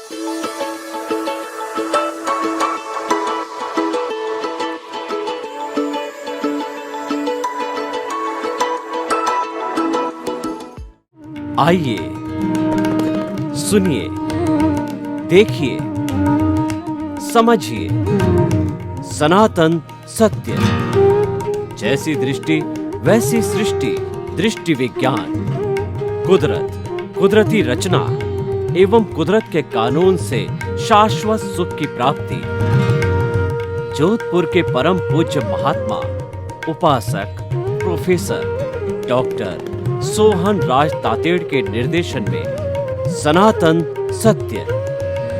आइए, सुनिए, देखिए, समझिए सनातन सत्य। जैसी दृष्टि वैसी सृष्टि, दृष्टि विज्ञान। कुदरत, कुदरती रचना एवं कुदरत के कानून से शाश्वत सुख की प्राप्ति। जोधपुर के परम पूज्य महात्मा उपासक प्रोफेसर डॉक्टर सोहन राज तातेड़ के निर्देशन में सनातन सत्य।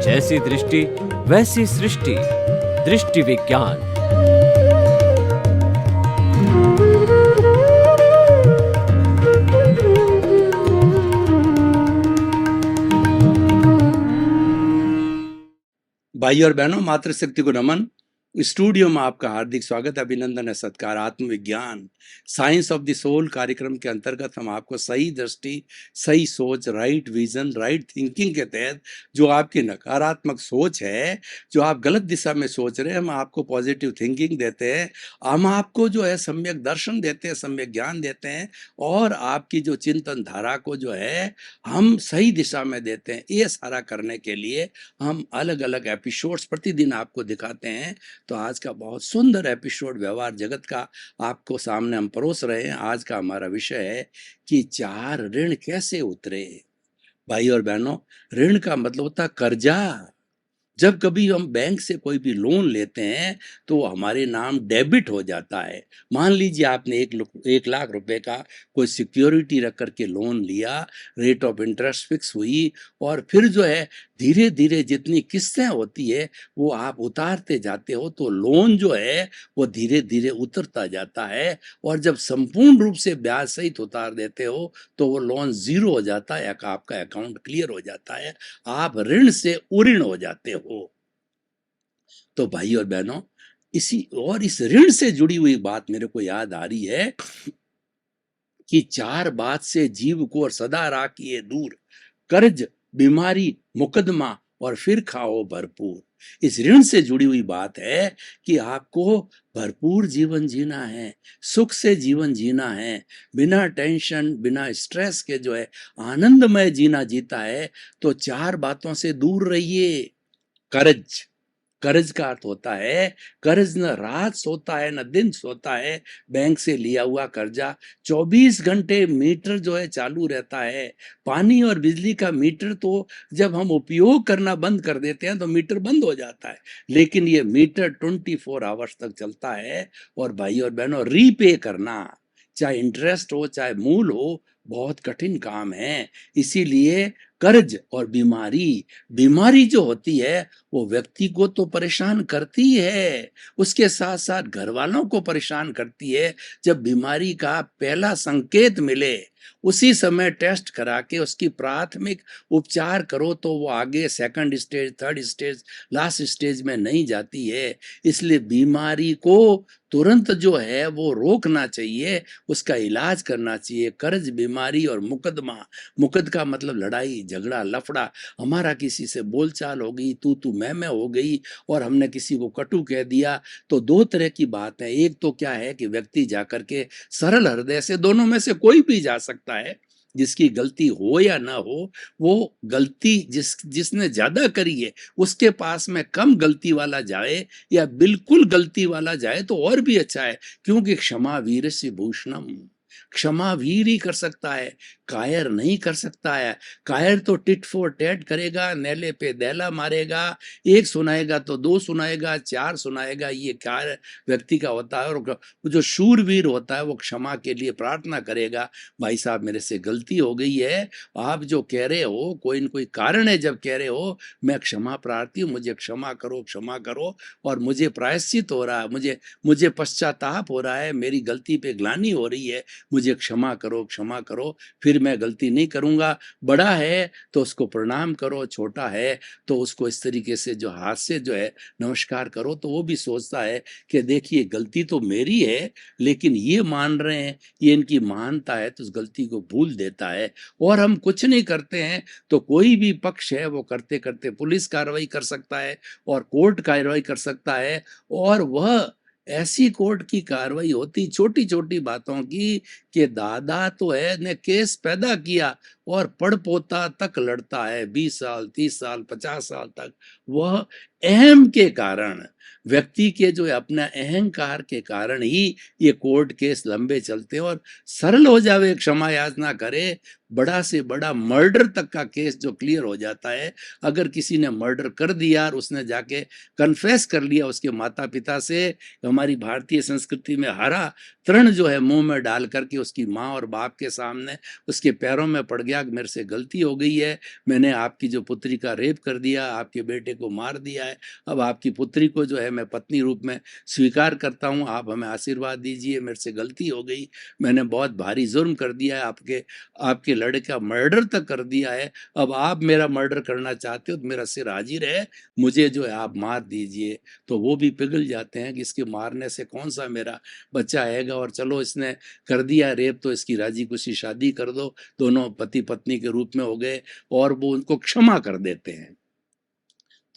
जैसी दृष्टि वैसी सृष्टि, दृष्टि विज्ञान। भाई और बहनों, मातृशक्ति को नमन। स्टूडियो में आपका हार्दिक स्वागत, अभिनंदन है, सत्कार। आत्मविज्ञान, साइंस ऑफ द सोल कार्यक्रम के अंतर्गत हम आपको सही दृष्टि, सही सोच, राइट विजन, राइट थिंकिंग के तहत जो आपकी नकारात्मक सोच है, जो आप गलत दिशा में सोच रहे हैं, हम आपको पॉजिटिव थिंकिंग देते हैं। हम आपको जो है सम्यक दर्शन देते हैं, सम्यक ज्ञान देते हैं, और आपकी जो चिंतन धारा को जो है हम सही दिशा में देते हैं। ये सारा करने के लिए हम अलग अलग एपिसोड्स प्रतिदिन आपको दिखाते हैं। तो आज का बहुत सुंदर एपिसोड व्यवहार जगत का आपको सामने हम परोस रहे हैं। आज का हमारा विषय है कि 4 ऋण कैसे उतरे। भाई और बहनों, ऋण का मतलब होता है कर्जा। जब कभी हम बैंक से कोई भी लोन लेते हैं तो हमारे नाम डेबिट हो जाता है। मान लीजिए आपने 1 लाख रुपए का कोई सिक्योरिटी रख करके लोन लिया, रेट ऑफ इंटरेस्ट फिक्स हुई, और फिर जो है धीरे धीरे जितनी किस्तें होती है वो आप उतारते जाते हो, तो लोन जो है वो धीरे धीरे उतरता जाता है। और जब संपूर्ण रूप से ब्याज सहित उतार देते हो तो वो लोन जीरो हो जाता है, आपका अकाउंट क्लियर हो जाता है, आप ऋण से उऋण हो जाते हो। तो भाई और बहनों, इस ऋण से जुड़ी हुई बात मेरे को याद आ रही है कि 4 बात से जीव को और सदा राखिए दूर, कर्ज, बीमारी, मुकदमा और फिर खाओ भरपूर। इस ऋण से जुड़ी हुई बात है कि आपको भरपूर जीवन जीना है, सुख से जीवन जीना है, बिना टेंशन, बिना स्ट्रेस के जो है आनंदमय जीना जीता है। तो 4 बातों से दूर रहिए। कर्ज, कर्ज का अर्थ होता है, कर्ज न रात सोता है न दिन सोता है। बैंक से लिया हुआ कर्जा 24 घंटे मीटर जो है चालू रहता है। पानी और बिजली का मीटर तो जब हम उपयोग करना बंद कर देते हैं तो मीटर बंद हो जाता है, लेकिन ये मीटर 24 आवर्स तक चलता है। और भाई और बहनों, रीपे करना, चाहे इंटरेस्ट हो चाहे मूल हो, बहुत कठिन काम है। इसीलिए कर्ज और बीमारी, बीमारी जो होती है वो व्यक्ति को तो परेशान करती है, उसके साथ साथ घर वालों को परेशान करती है। जब बीमारी का पहला संकेत मिले उसी समय टेस्ट करा के उसकी प्राथमिक उपचार करो तो वो आगे second stage, third stage, last stage में नहीं जाती है। इसलिए बीमारी को तुरंत जो है वो रोकना चाहिए, उसका इलाज करना चाहिए। कर्ज, बीमारी और मुकदमा, मुकद का मतलब लड़ाई झगड़ा लफड़ा, हमारा किसी से बोलचाल हो गई, तू मैं हो गई, और हमने किसी को कटु कह दिया। तो 2 तरह की बात है। एक तो क्या है कि व्यक्ति जाकर के सरल हृदय से, दोनों में से कोई भी जा सकता है, जिसकी गलती हो या ना हो, वो गलती जिसने ज्यादा करी है उसके पास में कम गलती वाला जाए या बिल्कुल गलती वाला जाए तो और भी अच्छा है, क्योंकि क्षमा वीरस्य भूषणम। क्षमा वीर ही कर सकता है, कायर नहीं कर सकता है। कायर तो टिट फॉर टैट करेगा, नेले पे दैला मारेगा, 1 सुनाएगा तो 2 सुनाएगा, 4 सुनाएगा। ये क्या व्यक्ति का होता है। और जो शूरवीर होता है वो क्षमा के लिए प्रार्थना करेगा, भाई साहब मेरे से गलती हो गई है, आप जो कह रहे हो कोई न कोई कारण है, जब कह रहे हो मैं क्षमा प्रार्थी हूँ, मुझे क्षमा करो, क्षमा करो, और मुझे प्रायश्चित हो रहा है, मुझे पश्चाताप हो रहा है, मेरी गलती पे ग्लानि हो रही है, मुझे मुझे क्षमा करो, क्षमा करो, फिर मैं गलती नहीं करूँगा। बड़ा है तो उसको प्रणाम करो, छोटा है तो उसको इस तरीके से जो हाथ से जो है नमस्कार करो, तो वो भी सोचता है कि देखिए गलती तो मेरी है, लेकिन ये मान रहे हैं, ये इनकी महानता है, तो उस गलती को भूल देता है। और हम कुछ नहीं करते हैं तो कोई भी पक्ष है वो करते करते पुलिस कार्रवाई कर सकता है और कोर्ट कार्रवाई कर सकता है, और वह ऐसी कोर्ट की कार्रवाई होती छोटी छोटी बातों की कि दादा तो है ने केस पैदा किया और पड़ पोता तक लड़ता है 20 साल, 30 साल, 50 साल तक। वह अहम के कारण, व्यक्ति के जो है अपना अहंकार के कारण ही ये कोर्ट केस लंबे चलते हैं। और सरल हो जावे, क्षमा याचना करे, बड़ा से बड़ा मर्डर तक का केस जो क्लियर हो जाता है। अगर किसी ने मर्डर कर दिया और उसने जाके कन्फेस कर लिया उसके माता पिता से, हमारी भारतीय संस्कृति में हरा तृण जो है मुंह में डाल करके उसकी माँ और बाप के सामने उसके पैरों में पड़ गया कि मेरे से गलती हो गई है, मैंने आपकी जो पुत्री का रेप कर दिया, आपके बेटे को मार दिया है, अब आपकी पुत्री को जो है मैं पत्नी रूप में स्वीकार करता हूँ, आप हमें आशीर्वाद दीजिए, मेरे से गलती हो गई, मैंने बहुत भारी जुर्म कर दिया है, आपके आपके लड़के का मर्डर तक कर दिया है, अब आप मेरा मर्डर करना चाहते हो तो मेरा सिर हाजिर है, मुझे जो है आप मार दीजिए। तो वो भी पिघल जाते हैं कि इसके मारने से कौन सा मेरा बच्चा आएगा, और चलो इसने कर दिया रेप तो इसकी राजी खुशी शादी कर दो, दोनों पति पत्नी के रूप में हो गए, और वो उनको क्षमा कर देते हैं।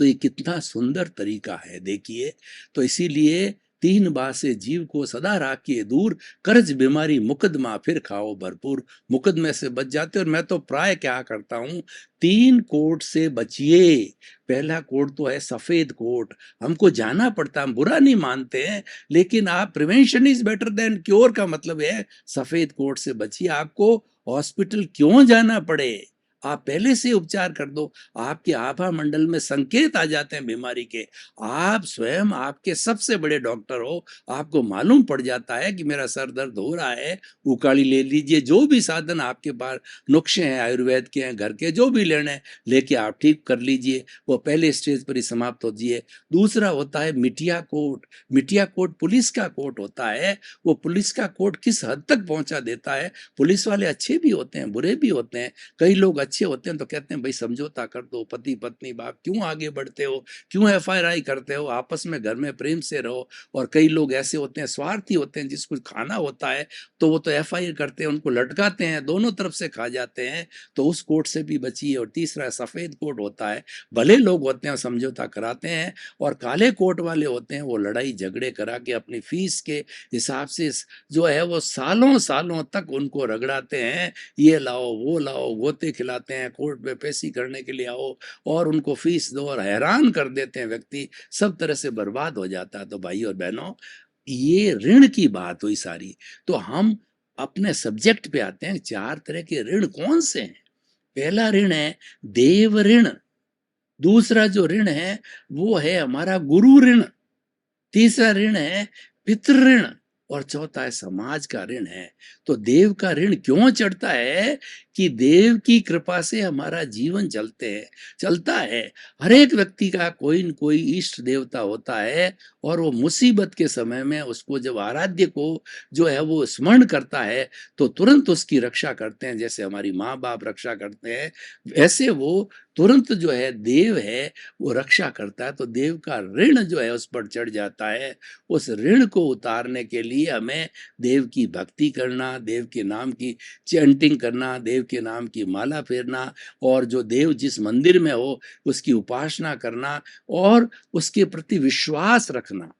तो ये कितना सुंदर तरीका है देखिए। तो इसीलिए 3 बात से जीव को सदा राखिए दूर, कर्ज बीमारी मुकदमा फिर खाओ भरपूर। मुकदमे से बच जाते। और मैं तो प्राय क्या करता हूँ, 3 कोर्ट से बचिए। पहला कोर्ट तो है सफेद कोर्ट, हमको जाना पड़ता है, हम बुरा नहीं मानते हैं, लेकिन आप prevention is better than cure का मतलब है सफेद कोर्ट से बचिए। आपको हॉस्पिटल क्यों जाना पड़े, आप पहले से उपचार कर दो। आपके आभा मंडल में संकेत आ जाते हैं बीमारी के, आप स्वयं आपके सबसे बड़े डॉक्टर हो, आपको मालूम पड़ जाता है कि मेरा सर दर्द हो रहा है, उकाड़ी ले लीजिए, जो भी साधन आपके पास नुस्खे हैं, आयुर्वेद के हैं, घर के जो भी लेने हैं लेके आप ठीक कर लीजिए, वो पहले स्टेज पर ही समाप्त हो जाइए। दूसरा होता है मिटिया कोर्ट। मिटिया कोर्ट पुलिस का कोर्ट होता है। वो पुलिस का कोर्ट किस हद तक पहुंचा देता है, पुलिस वाले अच्छे भी होते हैं बुरे भी होते हैं। कई लोग अच्छे होते हैं तो कहते हैं भाई समझौता कर दो, पति पत्नी बाप क्यों आगे बढ़ते हो, क्यों एफआईआर करते हो, आपस में घर में प्रेम से रहो। और कई लोग ऐसे होते हैं स्वार्थी होते हैं, जिसको खाना होता है तो वो तो एफआईआर करते हैं, उनको लटकाते हैं, दोनों तरफ से खा जाते हैं। तो उस कोर्ट से भी बचिए। और तीसरा सफेद कोर्ट होता है, भले लोग होते हैं समझौता कराते हैं। और काले कोर्ट वाले होते हैं वो लड़ाई झगड़े करा के अपनी फीस के हिसाब से जो है वो सालों सालों तक उनको रगड़ाते हैं, ये लाओ वो लाओ, गोते खिलाते हैं, कोर्ट में पेशी करने के लिए आओ और उनको फीस दो, और हैरान कर देते हैं। व्यक्ति सब तरह से बर्बाद हो जाता है। तो भाई और बहनों, ये ऋण की बात हुई सारी। तो हम अपने सब्जेक्ट पे आते हैं। 4 तरह के ऋण कौन से हैं? पहला ऋण है देव ऋण, दूसरा जो ऋण है वो है हमारा गुरु ऋण, तीसरा ऋण है पितृ ऋण, और चौथा है समाज का ऋण है। तो देव का ऋण क्यों चढ़ता है कि देव की कृपा से हमारा जीवन चलता है। हर एक व्यक्ति का कोई न कोई इष्ट देवता होता है, और वो मुसीबत के समय में उसको जब आराध्य को जो है वो स्मरण करता है तो तुरंत उसकी रक्षा करते हैं। जैसे हमारी माँ बाप रक्षा करते हैं, वैसे वो तुरंत जो है देव है वो रक्षा करता है। तो देव का ऋण जो है उस पर चढ़ जाता है। उस ऋण को उतारने के लिए हमें देव की भक्ति करना, देव के नाम की चैंटिंग करना, देव के नाम की माला फेरना, और जो देव जिस मंदिर में हो उसकी उपासना करना और उसके प्रति विश्वास रखना,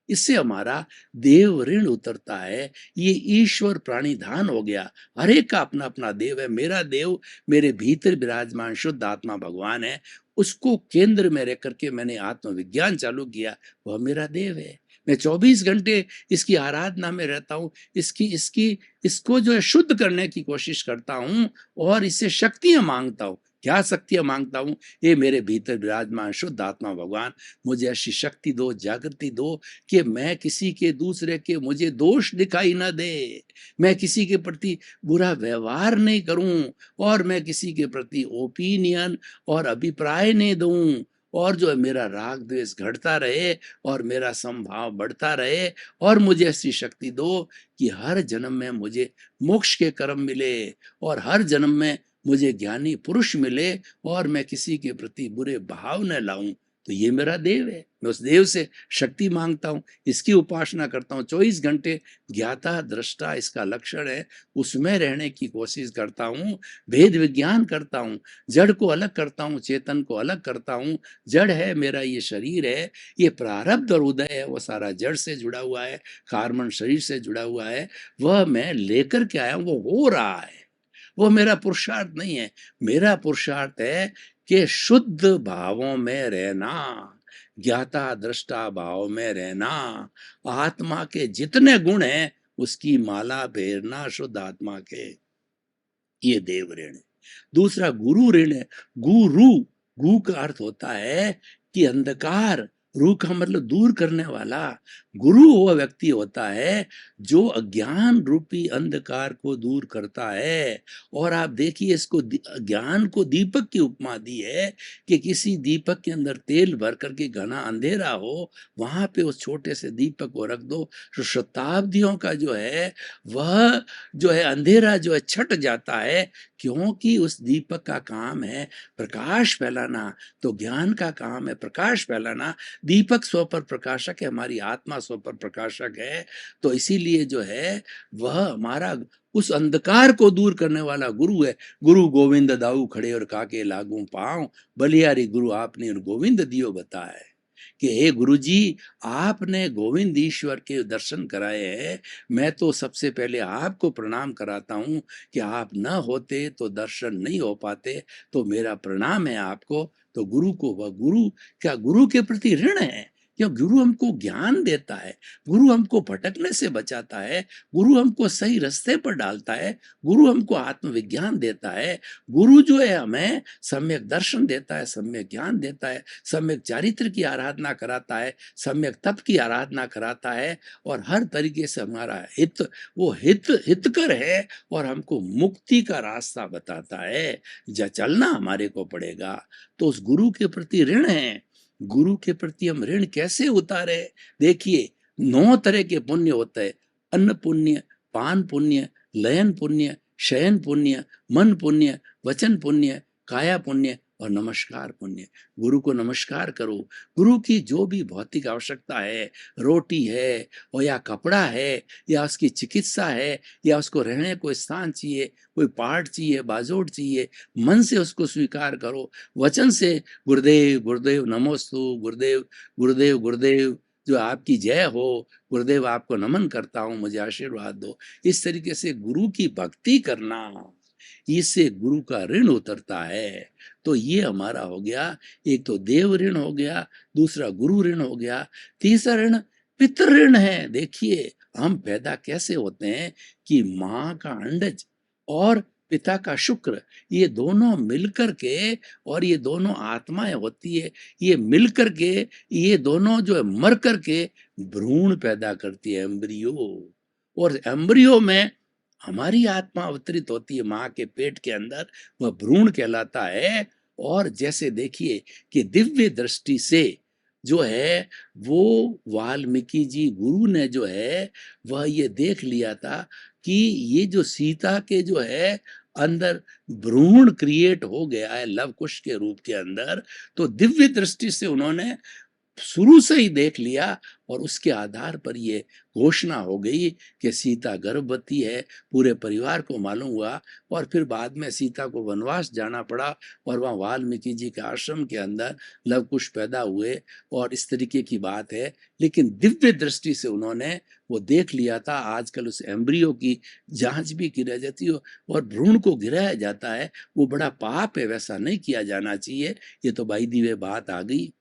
इससे हमारा देव ऋण उतरता है। ये ईश्वर प्राणिधान हो गया। हर एक का अपना अपना देव है। मेरा देव मेरे भीतर विराजमान शुद्ध आत्मा भगवान है, उसको केंद्र में रह करके मैंने आत्मविज्ञान चालू किया, वह मेरा देव है। मैं 24 घंटे इसकी आराधना में रहता हूँ, इसको जो है शुद्ध करने की कोशिश करता हूँ, और इससे शक्तियां मांगता हूँ। क्या शक्तियां मांगता हूँ? ये मेरे भीतर विराजमान शुद्ध आत्मा भगवान मुझे ऐसी शक्ति दो, जागृति दो कि मैं किसी के दूसरे के मुझे दोष दिखाई ना दे, मैं किसी के प्रति बुरा व्यवहार नहीं करूं, और मैं किसी के प्रति ओपिनियन और अभिप्राय नहीं दूं, और जो है मेरा राग द्वेष घटता रहे और मेरा समभाव बढ़ता रहे, और मुझे ऐसी शक्ति दो कि हर जन्म में मुझे मोक्ष के कर्म मिले और हर जन्म में मुझे ज्ञानी पुरुष मिले और मैं किसी के प्रति बुरे भाव न लाऊं। तो ये मेरा देव है, मैं उस देव से शक्ति मांगता हूँ, इसकी उपासना करता हूँ। 24 घंटे ज्ञाता दृष्टा इसका लक्षण है, उसमें रहने की कोशिश करता हूँ, भेद विज्ञान करता हूँ, जड़ को अलग करता हूँ, चेतन को अलग करता हूँ। जड़ है मेरा ये शरीर है, ये प्रारब्ध और उदय है, वो सारा जड़ से जुड़ा हुआ है, कार्बन शरीर से जुड़ा हुआ है, वह मैं लेकर के आया हूँ, वो हो रहा है, वो मेरा पुरुषार्थ नहीं है। मेरा पुरुषार्थ है कि शुद्ध भावों में रहना, ज्ञाता दृष्टा भाव में रहना, आत्मा के जितने गुण हैं उसकी माला फेरना शुद्ध आत्मा के, ये देव ऋण है। दूसरा गुरु ऋण है। गुरु, गु का अर्थ होता है कि अंधकार, रू का मतलब दूर करने वाला। गुरु वह व्यक्ति होता है जो अज्ञान रूपी अंधकार को दूर करता है। और आप देखिए, इसको ज्ञान को दीपक की उपमा दी है कि किसी दीपक के अंदर तेल भर करके घना अंधेरा हो, वहां पे उस छोटे से दीपक को रख दो, तो शताब्दियों का जो है वह जो है अंधेरा जो है छट जाता है, क्योंकि उस दीपक का काम है प्रकाश फैलाना। तो ज्ञान का काम है प्रकाश फैलाना। दीपक स्व पर प्रकाशक है, हमारी आत्मा स्व पर प्रकाशक है। तो इसीलिए जो है वह हमारा उस अंधकार को दूर करने वाला गुरु है। गुरु गोविंद दाऊ खड़े और काके लागू पाँव, बलियारी गुरु आपने और गोविंद दियो बताए कि हे गुरु जी, आपने गोविंद ईश्वर के दर्शन कराए हैं। मैं तो सबसे पहले आपको प्रणाम कराता हूँ कि आप न होते तो दर्शन नहीं हो पाते, तो मेरा प्रणाम है आपको। तो गुरु को, वह गुरु क्या गुरु के प्रति ऋण है, क्यों? गुरु हमको ज्ञान देता है, गुरु हमको भटकने से बचाता है, गुरु हमको सही रास्ते पर डालता है, गुरु हमको आत्मविज्ञान देता है, गुरु जो है हमें सम्यक दर्शन देता है, सम्यक ज्ञान देता है, सम्यक चारित्र की आराधना कराता है, सम्यक तप की आराधना कराता है, और हर तरीके से हमारा हित, वो हितकर है और हमको मुक्ति का रास्ता बताता है। चलना हमारे को पड़ेगा। तो उस गुरु के प्रति ऋण है। गुरु के प्रति हम ऋण कैसे उतारे? देखिए, 9 तरह के पुण्य होते हैं। अन्न पुण्य, पान पुण्य, लयन पुण्य, शयन पुण्य, मन पुण्य, वचन पुण्य, काया पुण्य और नमस्कार पुण्य। गुरु को नमस्कार करो। गुरु की जो भी भौतिक आवश्यकता है, रोटी है और या कपड़ा है या उसकी चिकित्सा है या उसको रहने को स्थान चाहिए, कोई पाठ चाहिए, बाजोट चाहिए, मन से उसको स्वीकार करो। वचन से गुरुदेव गुरुदेव नमोस्तु, गुरुदेव गुरुदेव गुरुदेव, जो आपकी जय हो, गुरुदेव आपको नमन करता हूँ, मुझे आशीर्वाद दो। इस तरीके से गुरु की भक्ति करना, इससे गुरु का ऋण उतरता है। तो ये हमारा हो गया, एक तो देव ऋण हो गया, दूसरा गुरु ऋण हो गया, तीसरा ऋण पितृ ऋण है। देखिए, हम पैदा कैसे होते हैं कि माँ का अंडज और पिता का शुक्र, ये दोनों मिलकर के, और ये दोनों आत्माएं होती है, ये मिलकर के, ये दोनों जो है मर करके भ्रूण पैदा करती है, एम्ब्रियो। और एम्ब्रियो में हमारी आत्मा अवतरित होती है माँ के पेट के अंदर, वह भ्रूण कहलाता है। और जैसे देखिए कि दिव्य दृष्टि से जो है वो वाल्मीकि जी गुरु ने जो है वह ये देख लिया था कि ये जो सीता के जो है अंदर भ्रूण क्रिएट हो गया है लव कुश के रूप के अंदर, तो दिव्य दृष्टि से उन्होंने शुरू से ही देख लिया, और उसके आधार पर ये घोषणा हो गई कि सीता गर्भवती है। पूरे परिवार को मालूम हुआ, और फिर बाद में सीता को वनवास जाना पड़ा, और वहाँ वाल्मीकि जी के आश्रम के अंदर लवकुश पैदा हुए, और इस तरीके की बात है। लेकिन दिव्य दृष्टि से उन्होंने वो देख लिया था। आजकल उस एम्ब्रियो की जांच भी की जाती है और भ्रूण को गिराया जाता है, वो बड़ा पाप है, वैसा नहीं किया जाना चाहिए। ये तो बाई दी वे बात आ गई।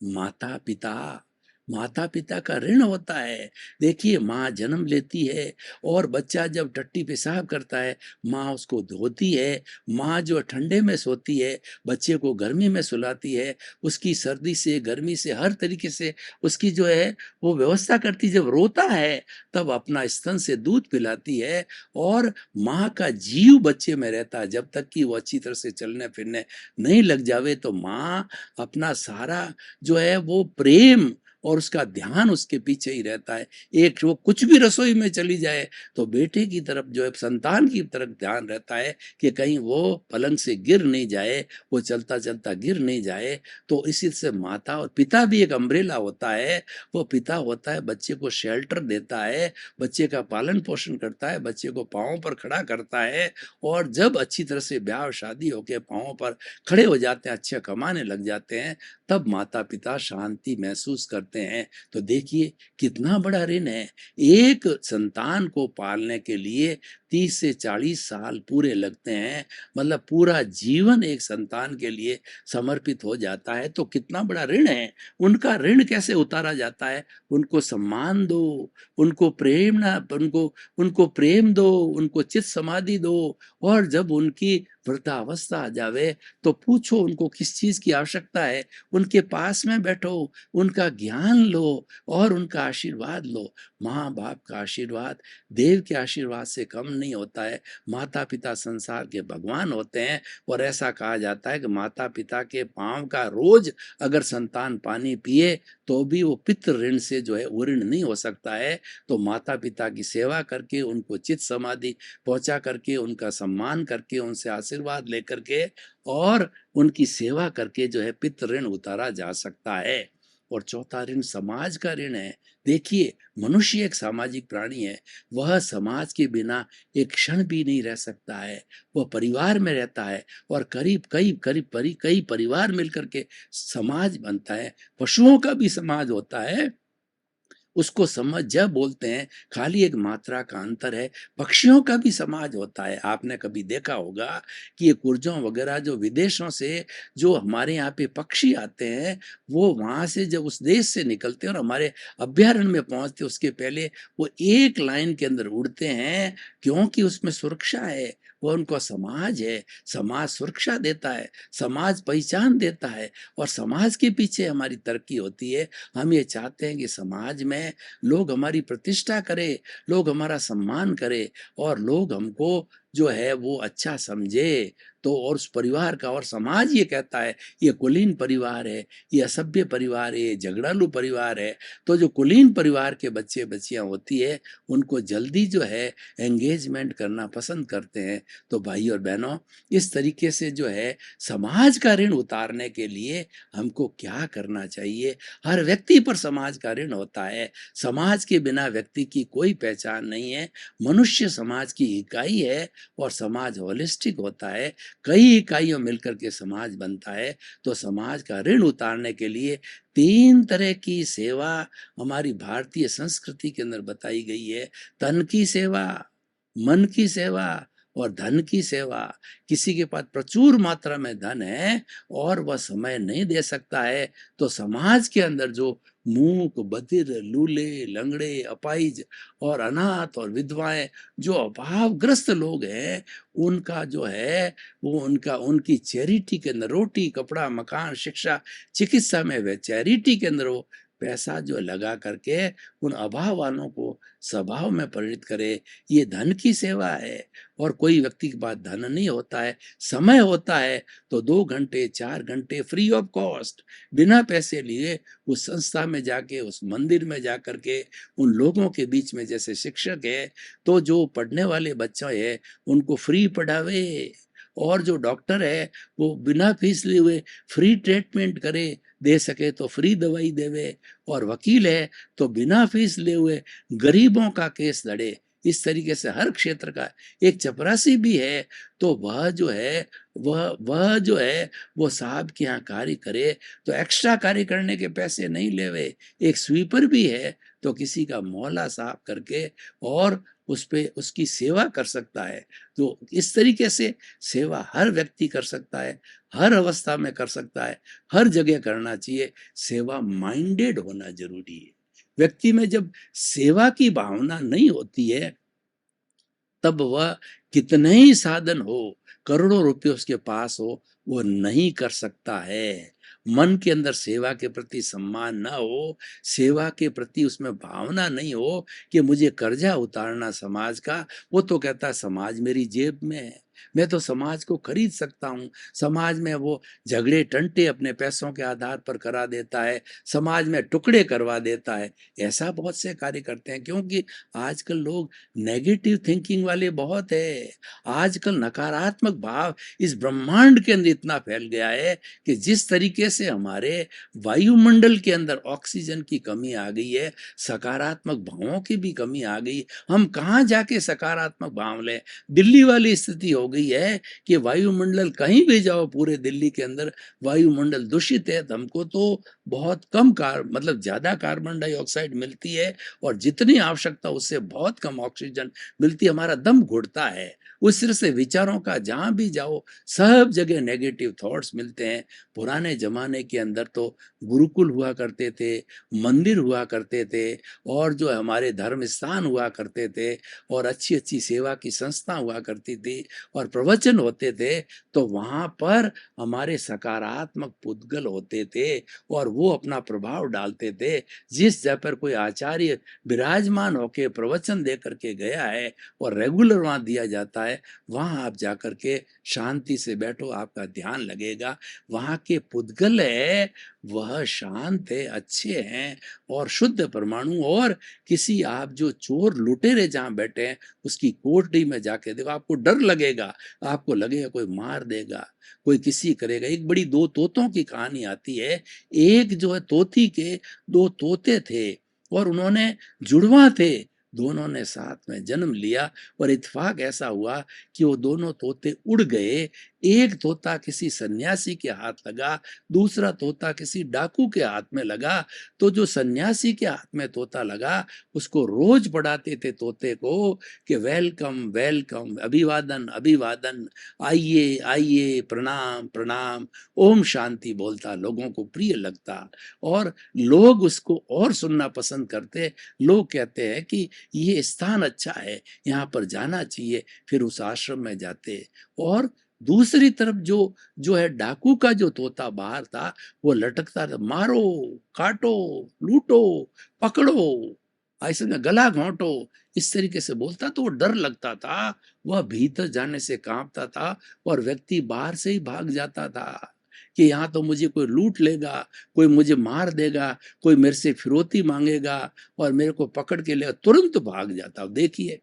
माता पिता, माता पिता का ऋण होता है। देखिए, माँ जन्म लेती है और बच्चा जब टट्टी पेशाब करता है, माँ उसको धोती है, माँ जो ठंडे में सोती है, बच्चे को गर्मी में सुलाती है, उसकी सर्दी से गर्मी से हर तरीके से उसकी जो है वो व्यवस्था करती है। जब रोता है तब अपना स्तन से दूध पिलाती है और माँ का जीव बच्चे में रहता है। जब तक कि वो अच्छी तरह से चलने फिरने नहीं लग जावे तो माँ अपना सारा जो है वो प्रेम और उसका ध्यान उसके पीछे ही रहता है। एक वो कुछ भी रसोई में चली जाए तो बेटे की तरफ जो है संतान की तरफ ध्यान रहता है कि कहीं वो पलंग से गिर नहीं जाए, वो चलता चलता गिर नहीं जाए। तो इसी से माता और पिता भी एक अम्ब्रेला होता है। वो पिता होता है, बच्चे को शेल्टर देता है, बच्चे का पालन पोषण करता है, बच्चे को पाँव पर खड़ा करता है। और जब अच्छी तरह से ब्याह और शादी होके पाँव पर खड़े हो जाते हैं, अच्छे कमाने लग जाते हैं, तब माता पिता शांति महसूस करते हैं। तो देखिए कितना बड़ा ऋण है। एक संतान को पालने के लिए 30 से 40 साल पूरे लगते हैं, मतलब पूरा जीवन एक संतान के लिए समर्पित हो जाता है। तो कितना बड़ा ऋण है। उनका ऋण कैसे उतारा जाता है? उनको सम्मान दो, उनको प्रेम ना उनको उनको प्रेम दो, उनको चित समाधि दो। और जब उनकी वृद्धावस्था आ जावे तो पूछो उनको किस चीज की आवश्यकता है, उनके पास में बैठो, उनका ज्ञान लो और उनका आशीर्वाद लो। माँ बाप का आशीर्वाद देव के आशीर्वाद से कम नहीं होता है। माता पिता संसार के भगवान होते हैं और ऐसा कहा जाता है कि माता पिता के पांव का रोज अगर संतान पानी पिए तो भी वो पितृ ऋण से जो है वो ऋण नहीं हो सकता है। तो माता पिता की सेवा करके, उनको चित समाधि पहुंचा करके, उनका सम्मान करके, उनसे आशीर्वाद लेकर के और उनकी सेवा करके जो है पितृ ऋण उतारा जा सकता है। और चौथा ऋण समाज का ऋण है। देखिए, मनुष्य एक सामाजिक प्राणी है। वह समाज के बिना एक क्षण भी नहीं रह सकता है। वह परिवार में रहता है और कई परिवार मिलकर के समाज बनता है। पशुओं का भी समाज होता है, उसको समझ जब बोलते हैं, खाली एक मात्रा का अंतर है। पक्षियों का भी समाज होता है। आपने कभी देखा होगा कि ये कुर्जों वगैरह जो विदेशों से जो हमारे यहाँ पे पक्षी आते हैं, वो वहां से जब उस देश से निकलते हैं और हमारे अभ्यारण्य में पहुंचते उसके पहले वो एक लाइन के अंदर उड़ते हैं, क्योंकि उसमें सुरक्षा है। वो उनका समाज है। समाज सुरक्षा देता है, समाज पहचान देता है और समाज के पीछे हमारी तरक्की होती है। हम ये चाहते हैं कि समाज में लोग हमारी प्रतिष्ठा करें, लोग हमारा सम्मान करें और लोग हमको जो है वो अच्छा समझे। तो और उस परिवार का और समाज ये कहता है ये कुलीन परिवार है, ये असभ्य परिवार है, ये झगड़ालू परिवार है। तो जो कुलीन परिवार के बच्चे बच्चियां होती है उनको जल्दी जो है एंगेजमेंट करना पसंद करते हैं। तो भाई और बहनों, इस तरीके से जो है समाज का ऋण उतारने के लिए हमको क्या करना चाहिए? हर व्यक्ति पर समाज का ऋण होता है। समाज के बिना व्यक्ति की कोई पहचान नहीं है। मनुष्य समाज की इकाई है और समाज होलिस्टिक होता है। कई इकाइयों मिलकर के समाज बनता है। तो समाज का ऋण उतारने के लिए 3 तरह की सेवा हमारी भारतीय संस्कृति के अंदर बताई गई है। तन की सेवा, मन की सेवा और धन की सेवा। किसी के पास प्रचुर मात्रा में धन है और वह समय नहीं दे सकता है, तो समाज के अंदर जो मूक, बधिर, लूले, लंगड़े, अपाहिज और अनाथ और विधवाएं, जो अभावग्रस्त लोग हैं, उनका जो है वो उनकी चैरिटी के अंदर रोटी, कपड़ा, मकान, शिक्षा, चिकित्सा में वे चैरिटी के अंदर वो पैसा जो लगा करके उन अभाव वालों को स्वभाव में परिणित करे। ये धन की सेवा है। और कोई व्यक्ति के पास धन नहीं होता है, समय होता है, तो 2 घंटे 4 घंटे फ्री ऑफ कॉस्ट बिना पैसे लिए उस संस्था में जाके, उस मंदिर में जा करके उन लोगों के बीच में, जैसे शिक्षक है तो जो पढ़ने वाले बच्चे हैं उनको फ्री पढ़ावे, और जो डॉक्टर है वो बिना फीस लिए हुए फ्री ट्रीटमेंट करे, दे सके तो फ्री दवाई देवे, और वकील है तो बिना फीस लिए हुए गरीबों का केस लड़े। इस तरीके से हर क्षेत्र का एक चपरासी भी है तो वह जो है वो साहब के यहाँ कार्य करे तो एक्स्ट्रा कार्य करने के पैसे नहीं लेवे। एक स्वीपर भी है तो किसी का मोहल्ला साफ करके और उस पे उसकी सेवा कर सकता है। तो इस तरीके से सेवा हर व्यक्ति कर सकता है, हर अवस्था में कर सकता है, हर जगह करना चाहिए। सेवा माइंडेड होना जरूरी है। व्यक्ति में जब सेवा की भावना नहीं होती है, तब वह कितने ही साधन हो, करोड़ों रुपए उसके पास हो, वो नहीं कर सकता है। मन के अंदर सेवा के प्रति सम्मान ना हो, सेवा के प्रति उसमें भावना नहीं हो कि मुझे कर्जा उतारना समाज का, वो तो कहता है समाज मेरी जेब में है, मैं तो समाज को खरीद सकता हूँ। समाज में वो झगड़े टंटे अपने पैसों के आधार पर करा देता है, समाज में टुकड़े करवा देता है। ऐसा बहुत से कार्य करते हैं, क्योंकि आजकल लोग नेगेटिव थिंकिंग वाले बहुत है। आजकल नकारात्मक भाव इस ब्रह्मांड के अंदर इतना फैल गया है कि जिस तरीके से हमारे वायुमंडल के अंदर ऑक्सीजन की कमी आ गई है, सकारात्मक भावों की भी कमी आ गई। हम कहाँ जाके सकारात्मक भाव लें? दिल्ली वाली स्थिति हो गई है कि वायुमंडल कहीं भी जाओ, पूरे दिल्ली के अंदर वायुमंडल दूषित है। तो हमको तो बहुत कम मतलब ज्यादा कार्बन डाइऑक्साइड मिलती है, और जितनी आवश्यकता उससे बहुत कम ऑक्सीजन मिलती है। हमारा दम घुटता है। उस तरह से विचारों का जहां भी जाओ, सब जगह नेगेटिव थॉट्स मिलते हैं। पुराने जमाने के अंदर तो गुरुकुल हुआ करते थे, मंदिर हुआ करते थे, और जो हमारे धर्म स्थान हुआ करते थे, और अच्छी अच्छी सेवा की संस्था हुआ करती थी, और प्रवचन होते थे। तो वहां पर हमारे सकारात्मक पुद्गल होते थे, और वो अपना प्रभाव डालते थे। जिस जगह पर कोई आचार्य विराजमान होके प्रवचन दे करके गया है, और रेगुलर वहां दिया जाता है, वहां आप जाकर के शांति से बैठो, आपका ध्यान लगेगा। वहां के पुद्गल है, वह शांत है, अच्छे हैं, और शुद्ध परमाणु। और किसी आप जो चोर लुटेरे जहां बैठे हैं, उसकी कोठरी में जाके देखो, आपको डर लगेगा, आपको लगेगा कोई मार देगा, कोई किसी करेगा। एक बड़ी दो तोतों की कहानी आती है। एक जो है तोती के दो तोते थे, और उन्होंने जुड़वा थे, दोनों ने साथ में जन्म लिया, और इत्तेफाक ऐसा हुआ कि वो दोनों तोते उड़ गए। एक तोता किसी सन्यासी के हाथ लगा, दूसरा तोता किसी डाकू के हाथ में लगा। तो जो सन्यासी के हाथ में तोता लगा, उसको रोज पढ़ाते थे तोते को कि वेलकम वेलकम, अभिवादन अभिवादन, आइए आइए, प्रणाम प्रणाम, ओम शांति बोलता, लोगों को प्रिय लगता, और लोग उसको और सुनना पसंद करते। लोग कहते हैं कि ये स्थान अच्छा है, यहाँ पर जाना चाहिए, फिर उस आश्रम में जाते। और दूसरी तरफ जो जो है डाकू का जो तोता बाहर था, वो लटकता था, मारो काटो लूटो पकड़ो, ऐसे में गला घोंटो, इस तरीके से बोलता। तो वो डर लगता था, वह भीतर जाने से कांपता था, और व्यक्ति बाहर से ही भाग जाता था कि यहाँ तो मुझे कोई लूट लेगा, कोई मुझे मार देगा, कोई मेरे से फिरौती मांगेगा, और मेरे को पकड़ के लेगा, तुरंत भाग जाता। देखिए,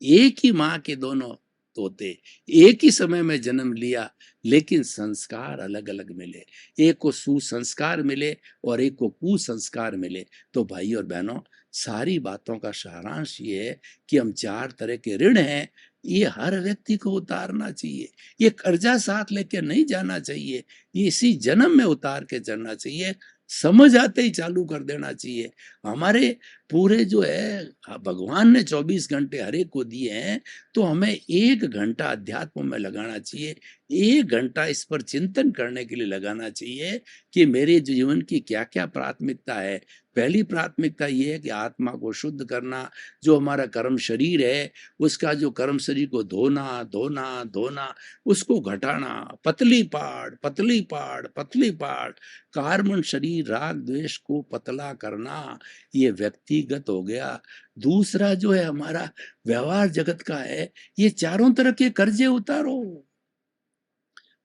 एक ही माँ के दोनों तोते, एक ही समय में जन्म लिया, लेकिन संस्कार अलग अलग मिले। एक को सुसंस्कार मिले, और एक को कुसंस्कार मिले। तो भाई और बहनों, सारी बातों का सारांश ये है कि हम चार तरह के ऋण हैं, ये हर व्यक्ति को उतारना चाहिए। ये कर्जा साथ लेके नहीं जाना चाहिए, ये इसी जन्म में उतार के चलना चाहिए। समझ आते ही चालू कर देना चाहिए। हमारे पूरे जो है, भगवान ने 24 घंटे हर एक को दिए हैं, तो हमें 1 घंटा अध्यात्म में लगाना चाहिए। 1 घंटा इस पर चिंतन करने के लिए लगाना चाहिए कि मेरे जीवन की क्या क्या प्राथमिकता है। पहली प्राथमिकता ये है कि आत्मा को शुद्ध करना, जो हमारा कर्म शरीर है, उसका जो कर्म शरीर को धोना धोना धोना, उसको घटाना, पतली पाड़ पतली पाड़ पतली पाड़, कार्बन शरीर राग द्वेष को पतला करना, ये व्यक्तिगत हो गया। दूसरा जो है हमारा व्यवहार जगत का है, ये चारों तरह के कर्जे उतारो।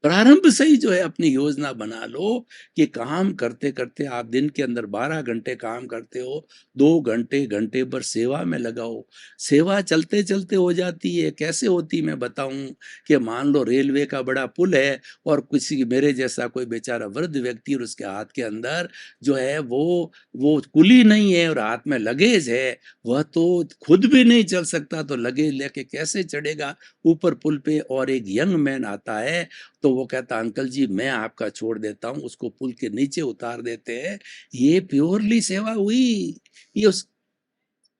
प्रारंभ से ही जो है अपनी योजना बना लो कि काम करते करते आप दिन के अंदर 12 घंटे काम करते हो, 2 घंटे घंटे पर सेवा में लगाओ। सेवा चलते चलते हो जाती है। कैसे होती मैं बताऊं कि मान लो रेलवे का बड़ा पुल है, और किसी मेरे जैसा कोई बेचारा वृद्ध व्यक्ति, और उसके हाथ के अंदर जो है वो कुली नहीं है, और हाथ में लगेज है, वह तो खुद भी नहीं चल सकता, तो लगेज लेके कैसे चढ़ेगा ऊपर पुल पे। और एक यंग मैन आता है, तो वो कहता, अंकल जी मैं आपका छोड़ देता हूं, उसको पुल के नीचे उतार देते हैं। ये प्योरली सेवा हुई। ये उस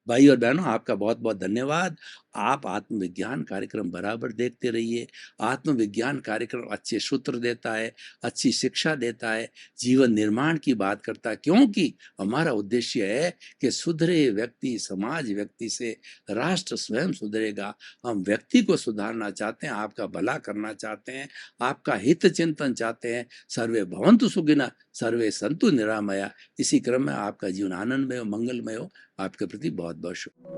भाई और बहनों, आपका बहुत बहुत धन्यवाद। आप आत्मविज्ञान कार्यक्रम बराबर देखते रहिए। आत्मविज्ञान कार्यक्रम अच्छे सूत्र देता है, अच्छी शिक्षा देता है, जीवन निर्माण की बात करता है, क्योंकि हमारा उद्देश्य है कि सुधरे व्यक्ति, समाज व्यक्ति से राष्ट्र स्वयं सुधरेगा। हम व्यक्ति को सुधारना चाहते हैं, आपका भला करना चाहते हैं, आपका हित चिंतन चाहते हैं। सर्वे भवन्तु सुखिनः, सर्वे सन्तु निरामया। इसी क्रम में आपका जीवन आनंदमय हो, मंगलमय हो। आपके प्रति बहुत बहुत शुभ।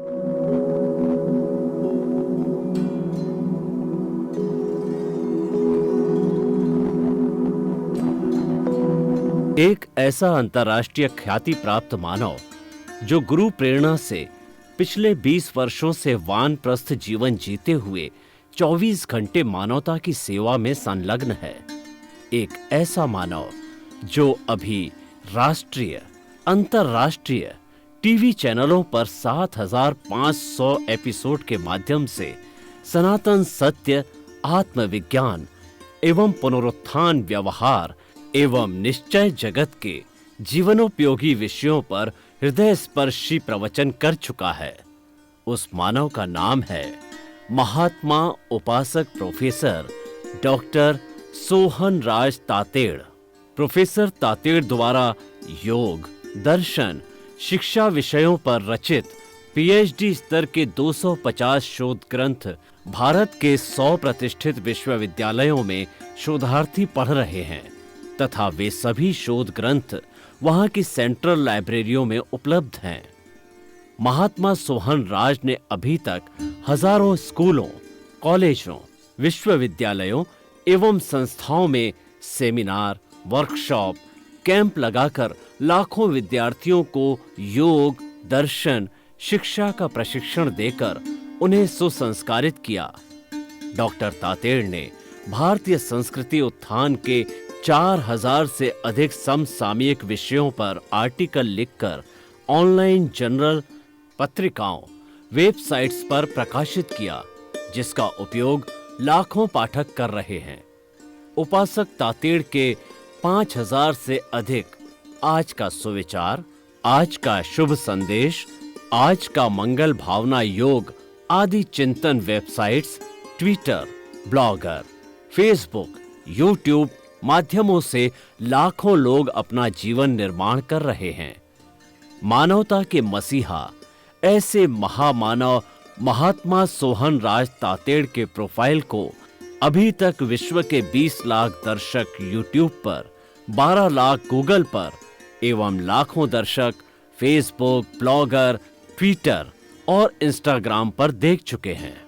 एक ऐसा अंतर्राष्ट्रीय ख्याति प्राप्त मानव जो गुरु प्रेरणा से पिछले 20 वर्षों से वानप्रस्थ जीवन जीते हुए 24 घंटे मानवता की सेवा में संलग्न है। एक ऐसा मानव जो अभी राष्ट्रीय, अंतर्राष्ट्रीय टीवी चैनलों पर 7,500 एपिसोड के माध्यम से सनातन सत्य, आत्मविज्ञान एवं पुनरुत्थान, व्यवहार एवं निश्चय जगत के जीवनोपयोगी विषयों पर हृदय स्पर्शी प्रवचन कर चुका है। उस मानव का नाम है महात्मा उपासक प्रोफेसर डॉक्टर सोहन राज तातेड़। प्रोफेसर तातेड़ द्वारा योग, दर्शन, शिक्षा विषयों पर रचित पीएचडी स्तर के 250 शोध ग्रंथ भारत के 100 प्रतिष्ठित विश्वविद्यालयों में शोधार्थी पढ़ रहे हैं तथा वे सभी शोध ग्रंथ वहां की सेंट्रल लाइब्रेरियों में उपलब्ध हैं। महात्मा सोहन राज ने अभी तक हजारों स्कूलों, कॉलेजों, विश्वविद्यालयों एवं संस्थाओं में सेमिनार, वर्कशॉप, कैंप लगाकर लाखों विद्यार्थियों को योग, दर्शन, शिक्षा का प्रशिक्षण देकर उन्हें सुसंस्कारित किया। डॉक्टर तातेड़ ने भारतीय संस्कृति उत्थान के 4000 से अधिक समसामयिक विषयों पर आर्टिकल लिखकर ऑनलाइन जर्नल, पत्रिकाओं, वेबसाइट्स पर प्रकाशित किया, जिसका उपयोग लाखों पाठक कर रहे हैं। उपासक तातेड़ के 5000 से अधिक आज का सुविचार, आज का शुभ संदेश, आज का मंगल भावना योग आदि चिंतन websites, Twitter, blogger, Facebook, YouTube माध्यमों से लाखों लोग अपना जीवन निर्माण कर रहे हैं। मानवता के मसीहा ऐसे महामानव महात्मा सोहन राज तातेड़ के प्रोफाइल को अभी तक विश्व के 20 लाख दर्शक यूट्यूब पर, 12 लाख गूगल पर एवं लाखों दर्शक फेसबुक, ब्लॉगर, ट्विटर और इंस्टाग्राम पर देख चुके हैं।